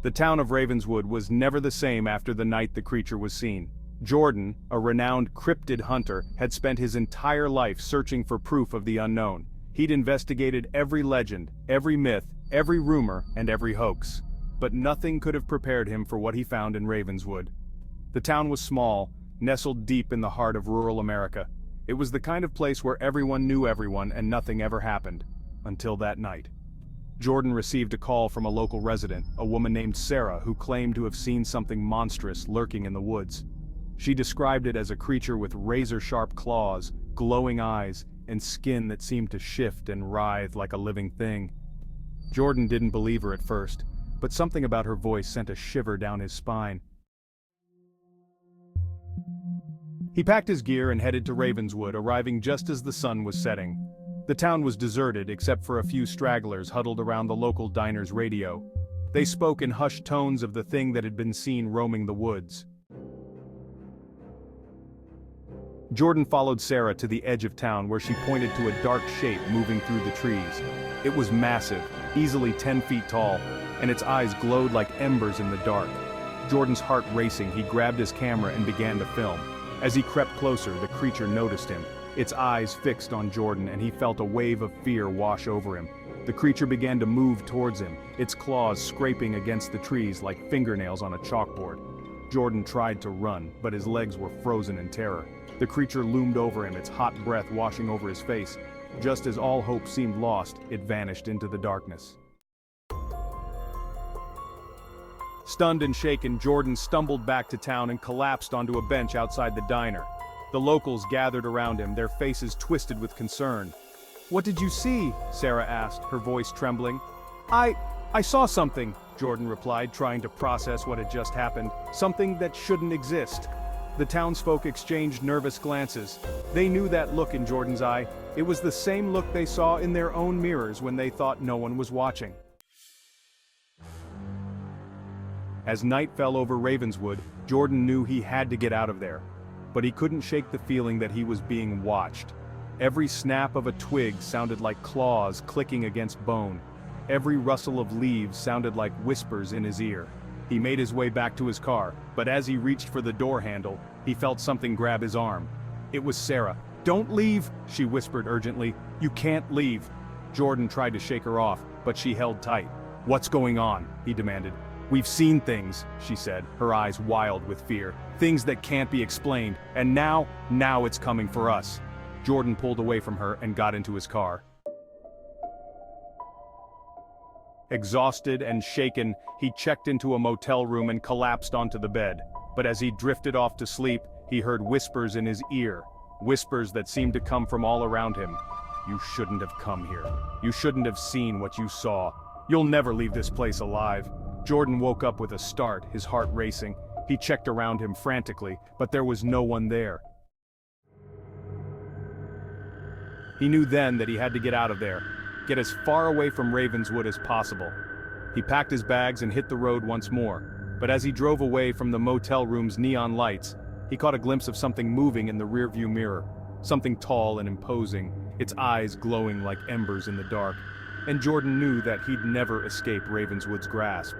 The town of Ravenswood was never the same after the night the creature was seen. Jordan, a renowned cryptid hunter, had spent his entire life searching for proof of the unknown. He'd investigated every legend, every myth, every rumor, and every hoax. But nothing could have prepared him for what he found in Ravenswood. The town was small, nestled deep in the heart of rural America. It was the kind of place where everyone knew everyone and nothing ever happened. Until that night. Jordan received a call from a local resident, a woman named Sarah, who claimed to have seen something monstrous lurking in the woods. She described it as a creature with razor-sharp claws, glowing eyes, and skin that seemed to shift and writhe like a living thing. Jordan didn't believe her at first, but something about her voice sent a shiver down his spine. He packed his gear and headed to Ravenswood, arriving just as the sun was setting. The town was deserted except for a few stragglers huddled around the local diner's radio. They spoke in hushed tones of the thing that had been seen roaming the woods. Jordan followed Sarah to the edge of town where she pointed to a dark shape moving through the trees. It was massive, easily 10 feet tall, and its eyes glowed like embers in the dark. Jordan's heart racing, he grabbed his camera and began to film. As he crept closer, the creature noticed him, its eyes fixed on Jordan, and he felt a wave of fear wash over him. The creature began to move towards him, its claws scraping against the trees like fingernails on a chalkboard. Jordan tried to run, but his legs were frozen in terror. The creature loomed over him, its hot breath washing over his face. Just as all hope seemed lost, it vanished into the darkness. Stunned and shaken, Jordan stumbled back to town and collapsed onto a bench outside the diner. The locals gathered around him, their faces twisted with concern. "What did you see?" Sarah asked, her voice trembling. I saw something," Jordan replied, trying to process what had just happened. "Something that shouldn't exist." The townsfolk exchanged nervous glances. They knew that look in Jordan's eye. It was the same look they saw in their own mirrors when they thought no one was watching. As night fell over Ravenswood, Jordan knew he had to get out of there. But he couldn't shake the feeling that he was being watched. Every snap of a twig sounded like claws clicking against bone. Every rustle of leaves sounded like whispers in his ear. He made his way back to his car, but as he reached for the door handle, he felt something grab his arm. It was Sarah. "Don't leave," she whispered urgently. "You can't leave." Jordan tried to shake her off, but she held tight. "What's going on?" he demanded. "We've seen things," she said, her eyes wild with fear. "Things that can't be explained, and now it's coming for us." Jordan pulled away from her and got into his car. Exhausted and shaken, he checked into a motel room and collapsed onto the bed. But as he drifted off to sleep, he heard whispers in his ear. Whispers that seemed to come from all around him. "You shouldn't have come here. You shouldn't have seen what you saw. You'll never leave this place alive." Jordan woke up with a start, his heart racing. He checked around him frantically, but there was no one there. He knew then that he had to get out of there. Get as far away from Ravenswood as possible. He packed his bags and hit the road once more. But as he drove away from the motel room's neon lights, he caught a glimpse of something moving in the rearview mirror. Something tall and imposing, its eyes glowing like embers in the dark. And Jordan knew that he'd never escape Ravenswood's grasp.